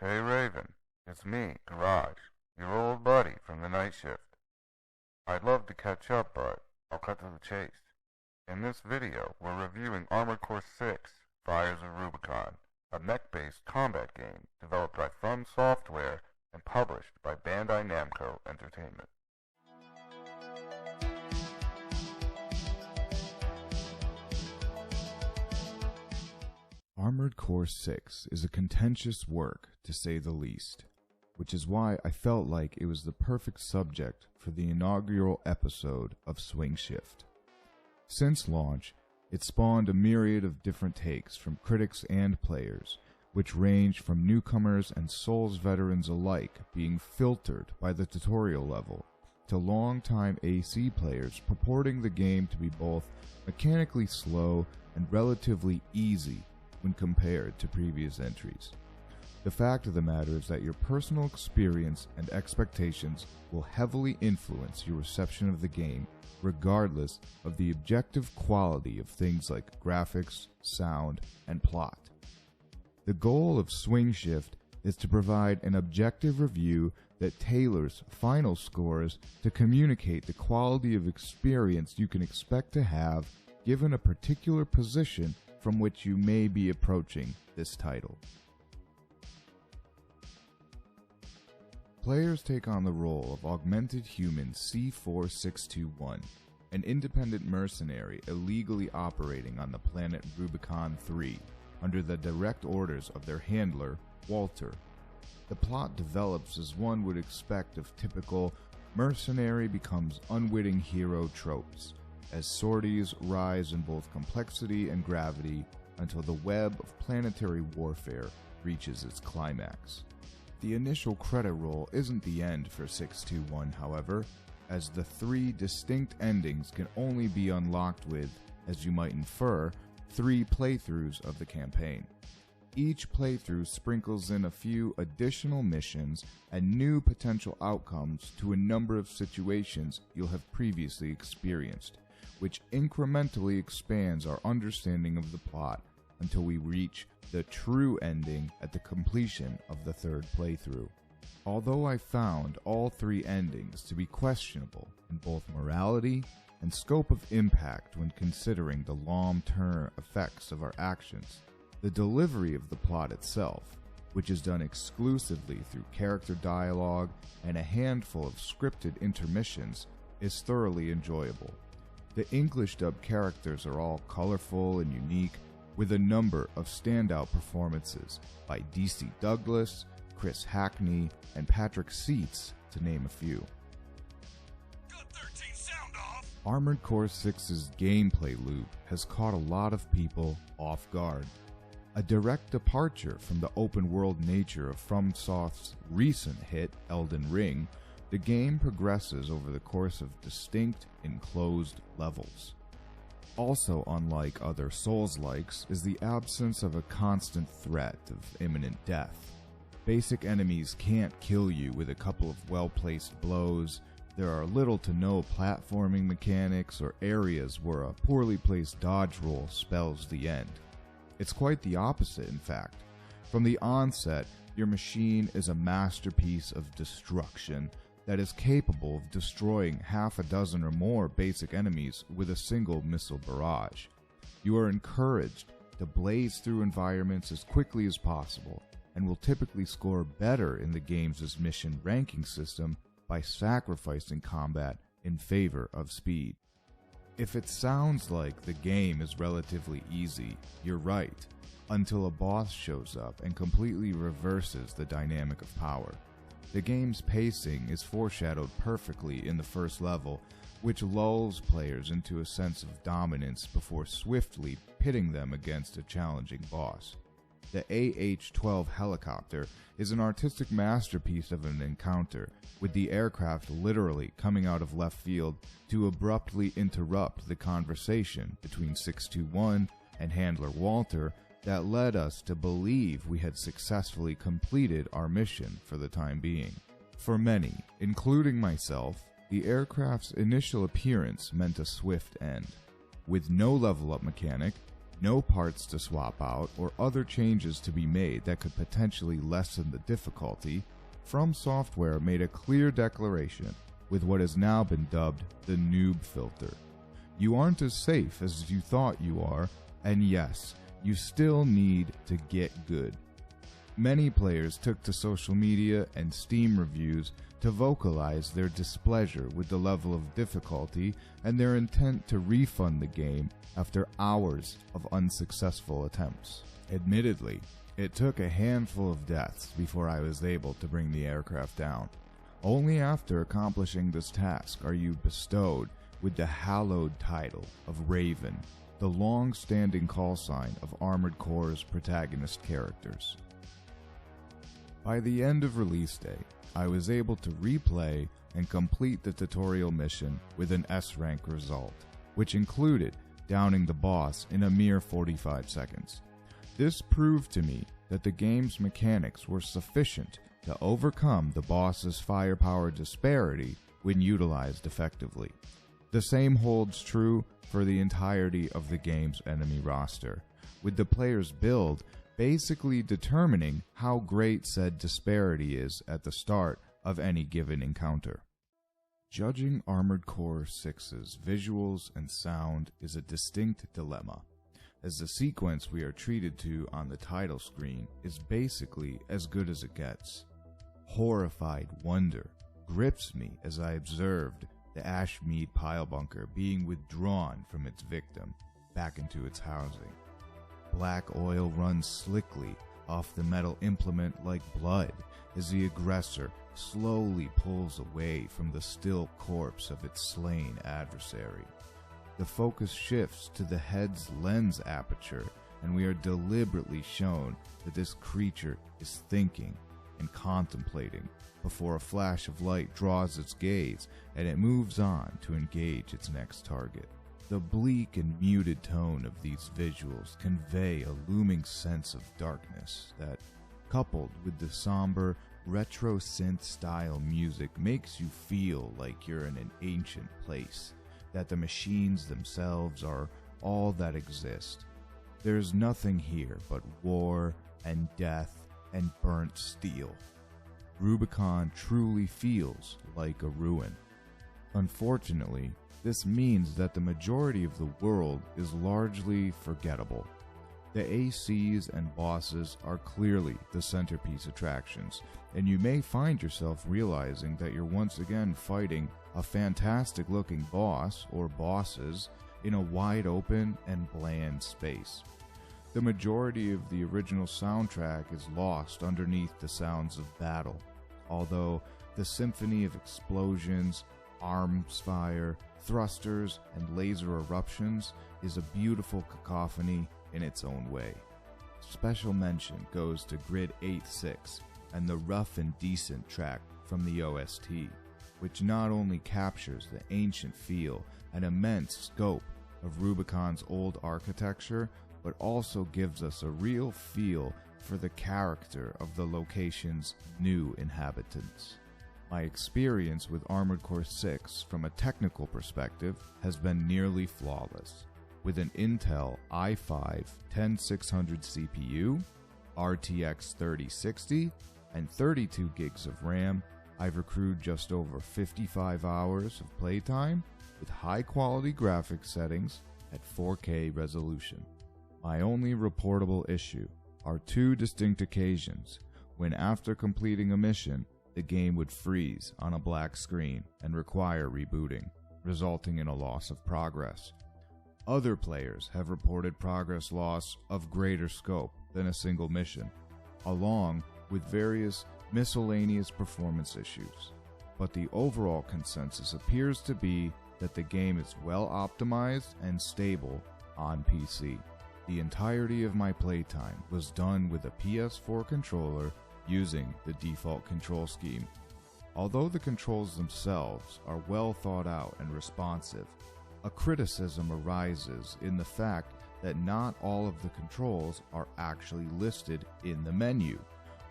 Hey Raven, it's me, Garage, your old buddy from the night shift. I'd love to catch up, but I'll cut to the chase. In this video, we're reviewing Armored Core 6, Fires of Rubicon, a mech-based combat game developed by From Software and published by Bandai Namco Entertainment. Armored Core 6 is a contentious work, to say the least, which is why I felt like it was the perfect subject for the inaugural episode of Swing Shift. Since launch, it spawned a myriad of different takes from critics and players, which range from newcomers and Souls veterans alike being filtered by the tutorial level, to long-time AC players purporting the game to be both mechanically slow and relatively easy when compared to previous entries. The fact of the matter is that your personal experience and expectations will heavily influence your reception of the game, regardless of the objective quality of things like graphics, sound, and plot. The goal of Swing Shift is to provide an objective review that tailors final scores to communicate the quality of experience you can expect to have given a particular position from which you may be approaching this title. Players take on the role of augmented human C4621, an independent mercenary illegally operating on the planet Rubicon 3 under the direct orders of their handler, Walter. The plot develops as one would expect of typical mercenary becomes unwitting hero tropes, as sorties rise in both complexity and gravity until the web of planetary warfare reaches its climax. The initial credit roll isn't the end for 621, however, as the three distinct endings can only be unlocked with, as you might infer, 3 playthroughs of the campaign. Each playthrough sprinkles in a few additional missions and new potential outcomes to a number of situations you'll have previously experienced, which incrementally expands our understanding of the plot until we reach the true ending at the completion of the 3rd playthrough. Although I found all 3 endings to be questionable in both morality and scope of impact when considering the long-term effects of our actions, the delivery of the plot itself, which is done exclusively through character dialogue and a handful of scripted intermissions, is thoroughly enjoyable. The English-dubbed characters are all colorful and unique, with a number of standout performances by DC Douglas, Chris Hackney, and Patrick Seitz, to name a few. Got 13 sound off. Armored Core 6's gameplay loop has caught a lot of people off guard. A direct departure from the open-world nature of FromSoft's recent hit, Elden Ring, the game progresses over the course of distinct, enclosed levels. Also unlike other Souls-likes is the absence of a constant threat of imminent death. Basic enemies can't kill you with a couple of well-placed blows. There are little to no platforming mechanics or areas where a poorly placed dodge roll spells the end. It's quite the opposite, in fact. From the onset, your machine is a masterpiece of destruction that is capable of destroying half a dozen or more basic enemies with a single missile barrage. You are encouraged to blaze through environments as quickly as possible, and will typically score better in the game's mission ranking system by sacrificing combat in favor of speed. If it sounds like the game is relatively easy, you're right, until a boss shows up and completely reverses the dynamic of power. The game's pacing is foreshadowed perfectly in the first level, which lulls players into a sense of dominance before swiftly pitting them against a challenging boss. The AH-12 helicopter is an artistic masterpiece of an encounter, with the aircraft literally coming out of left field to abruptly interrupt the conversation between 621 and handler Walter that led us to believe we had successfully completed our mission for the time being. For many, including myself, the aircraft's initial appearance meant a swift end. With no level up mechanic, no parts to swap out or other changes to be made that could potentially lessen the difficulty, From Software made a clear declaration with what has now been dubbed the noob filter. You aren't as safe as you thought you are, and yes, you still need to get good. Many players took to social media and Steam reviews to vocalize their displeasure with the level of difficulty and their intent to refund the game after hours of unsuccessful attempts. Admittedly, it took a handful of deaths before I was able to bring the aircraft down. Only after accomplishing this task are you bestowed with the hallowed title of Raven, the long-standing call sign of Armored Core's protagonist characters. By the end of release day, I was able to replay and complete the tutorial mission with an S-rank result, which included downing the boss in a mere 45 seconds. This proved to me that the game's mechanics were sufficient to overcome the boss's firepower disparity when utilized effectively. The same holds true for the entirety of the game's enemy roster, with the player's build basically determining how great said disparity is at the start of any given encounter. Judging Armored Core 6's visuals and sound is a distinct dilemma, as the sequence we are treated to on the title screen is basically as good as it gets. Horrified wonder grips me as I observed the Ashmead pile bunker being withdrawn from its victim back into its housing. Black oil runs slickly off the metal implement like blood as the aggressor slowly pulls away from the still corpse of its slain adversary. The focus shifts to the head's lens aperture, and we are deliberately shown that this creature is thinking and contemplating before a flash of light draws its gaze and it moves on to engage its next target. The bleak and muted tone of these visuals convey a looming sense of darkness that, coupled with the somber, retro synth-style music, makes you feel like you're in an ancient place, that the machines themselves are all that exist. There's nothing here but war and death and burnt steel. Rubicon truly feels like a ruin. Unfortunately, this means that the majority of the world is largely forgettable. The ACs and bosses are clearly the centerpiece attractions, and you may find yourself realizing that you're once again fighting a fantastic-looking boss or bosses in a wide-open and bland space. The majority of the original soundtrack is lost underneath the sounds of battle, although the symphony of explosions, arms fire, thrusters, and laser eruptions is a beautiful cacophony in its own way. Special mention goes to Grid 8-6 and the Rough and Decent track from the OST, which not only captures the ancient feel and immense scope of Rubicon's old architecture, but also gives us a real feel for the character of the location's new inhabitants. My experience with Armored Core 6 from a technical perspective has been nearly flawless. With an Intel i5 10600 CPU, RTX 3060, and 32 gigs of RAM, I've accrued just over 55 hours of playtime with high-quality graphics settings at 4K resolution. My only reportable issue are two distinct occasions when, after completing a mission, the game would freeze on a black screen and require rebooting, resulting in a loss of progress. Other players have reported progress loss of greater scope than a single mission, along with various miscellaneous performance issues. But the overall consensus appears to be that the game is well optimized and stable on PC. The entirety of my playtime was done with a PS4 controller using the default control scheme. Although the controls themselves are well thought out and responsive, a criticism arises in the fact that not all of the controls are actually listed in the menu,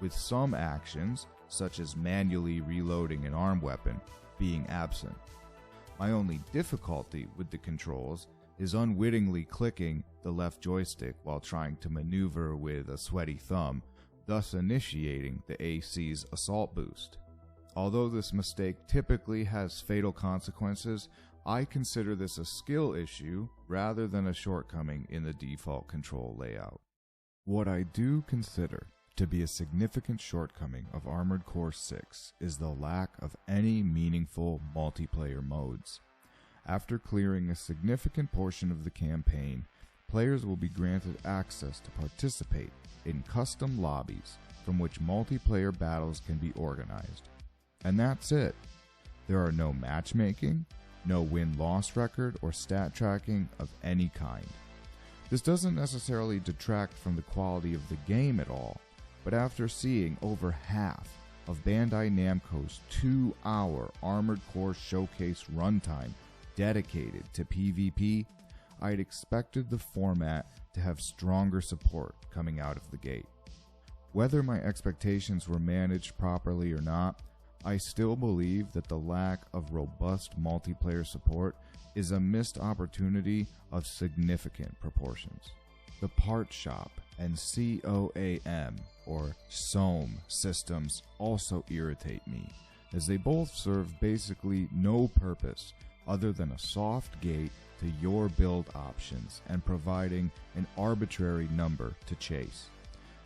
with some actions, such as manually reloading an arm weapon, being absent. My only difficulty with the controls is unwittingly clicking the left joystick while trying to maneuver with a sweaty thumb, thus initiating the AC's assault boost. Although this mistake typically has fatal consequences, I consider this a skill issue rather than a shortcoming in the default control layout. What I do consider to be a significant shortcoming of Armored Core 6 is the lack of any meaningful multiplayer modes. After clearing a significant portion of the campaign, players will be granted access to participate in custom lobbies from which multiplayer battles can be organized. And that's it. There are no matchmaking, no win-loss record or stat tracking of any kind. This doesn't necessarily detract from the quality of the game at all, but after seeing over half of Bandai Namco's 2-hour Armored Core Showcase runtime dedicated to PvP, I'd expected the format to have stronger support coming out of the gate. Whether my expectations were managed properly or not, I still believe that the lack of robust multiplayer support is a missed opportunity of significant proportions. The part shop and COAM or SOAM systems also irritate me, as they both serve basically no purpose other than a soft gate to your build options and providing an arbitrary number to chase.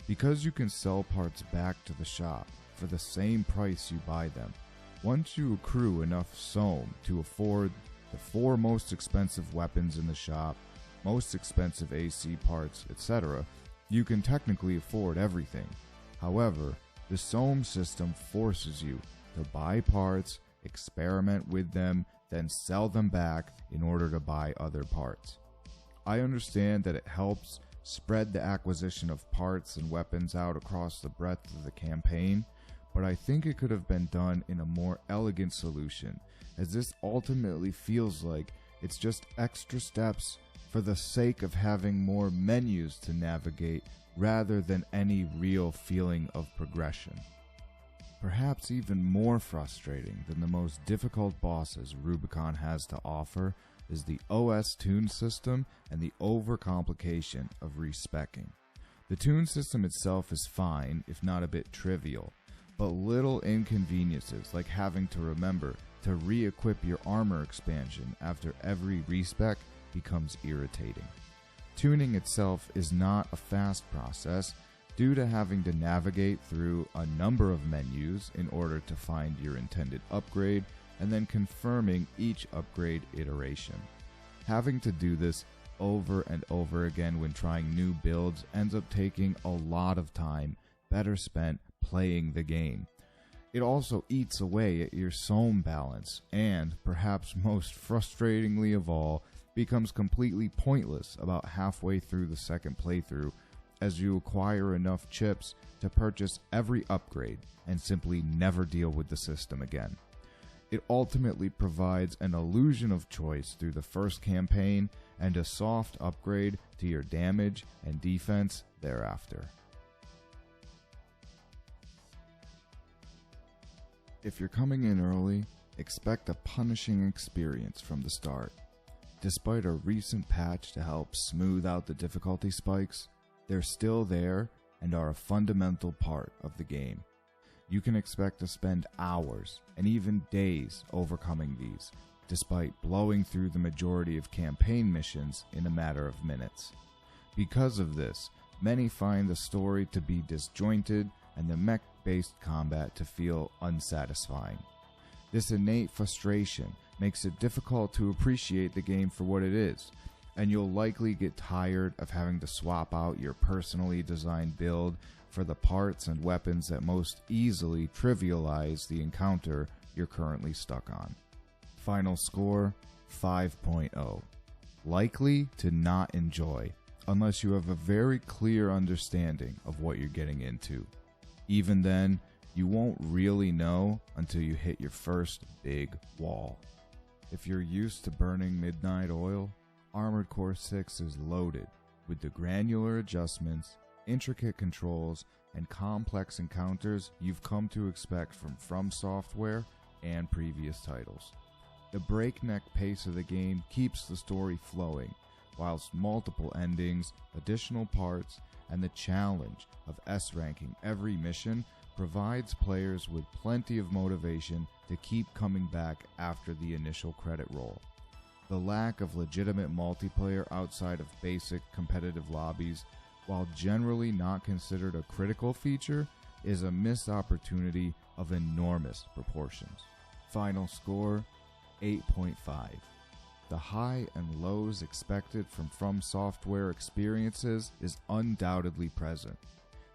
Because you can sell parts back to the shop for the same price you buy them, once you accrue enough SOAM to afford the 4 most expensive weapons in the shop, most expensive AC parts, etc., you can technically afford everything. However, the SOAM system forces you to buy parts, experiment with them, then sell them back in order to buy other parts. I understand that it helps spread the acquisition of parts and weapons out across the breadth of the campaign, but I think it could have been done in a more elegant solution, as this ultimately feels like it's just extra steps for the sake of having more menus to navigate rather than any real feeling of progression. Perhaps even more frustrating than the most difficult bosses Rubicon has to offer is the OS tune system and the overcomplication of respeccing. The tune system itself is fine, if not a bit trivial, but little inconveniences like having to remember to re-equip your armor expansion after every respec becomes irritating. Tuning itself is not a fast process due to having to navigate through a number of menus in order to find your intended upgrade and then confirming each upgrade iteration. Having to do this over and over again when trying new builds ends up taking a lot of time better spent playing the game. It also eats away at your SOAM balance and, perhaps most frustratingly of all, becomes completely pointless about halfway through the second playthrough as you acquire enough chips to purchase every upgrade and simply never deal with the system again. It ultimately provides an illusion of choice through the first campaign and a soft upgrade to your damage and defense thereafter. If you're coming in early, expect a punishing experience from the start. Despite a recent patch to help smooth out the difficulty spikes, they're still there and are a fundamental part of the game. You can expect to spend hours and even days overcoming these, despite blowing through the majority of campaign missions in a matter of minutes. Because of this, many find the story to be disjointed and the mech-based combat to feel unsatisfying. This innate frustration makes it difficult to appreciate the game for what it is, and you'll likely get tired of having to swap out your personally designed build for the parts and weapons that most easily trivialize the encounter you're currently stuck on. Final score, 5.0. Likely to not enjoy, unless you have a very clear understanding of what you're getting into. Even then, you won't really know until you hit your first big wall. If you're used to burning midnight oil, Armored Core 6 is loaded with the granular adjustments, intricate controls, and complex encounters you've come to expect from Software and previous titles. The breakneck pace of the game keeps the story flowing, whilst multiple endings, additional parts, and the challenge of S-ranking every mission provides players with plenty of motivation to keep coming back after the initial credit roll. The lack of legitimate multiplayer outside of basic competitive lobbies, while generally not considered a critical feature, is a missed opportunity of enormous proportions. Final score, 8.5. The high and lows expected from Software experiences is undoubtedly present.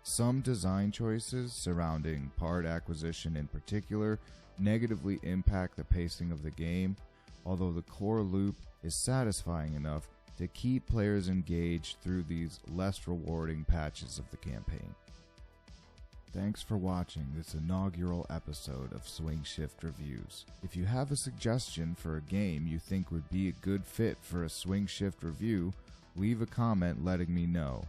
Some design choices surrounding part acquisition in particular negatively impact the pacing of the game, although the core loop is satisfying enough to keep players engaged through these less rewarding patches of the campaign. Thanks for watching this inaugural episode of Swing Shift Reviews. If you have a suggestion for a game you think would be a good fit for a Swing Shift review, leave a comment letting me know.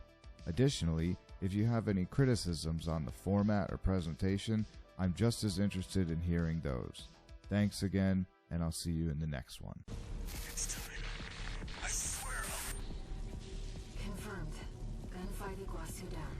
Additionally, if you have any criticisms on the format or presentation, I'm just as interested in hearing those. Thanks again, and I'll see you in the next one. It's time. I swear I'll... Confirmed. Gunfight Iguazu down.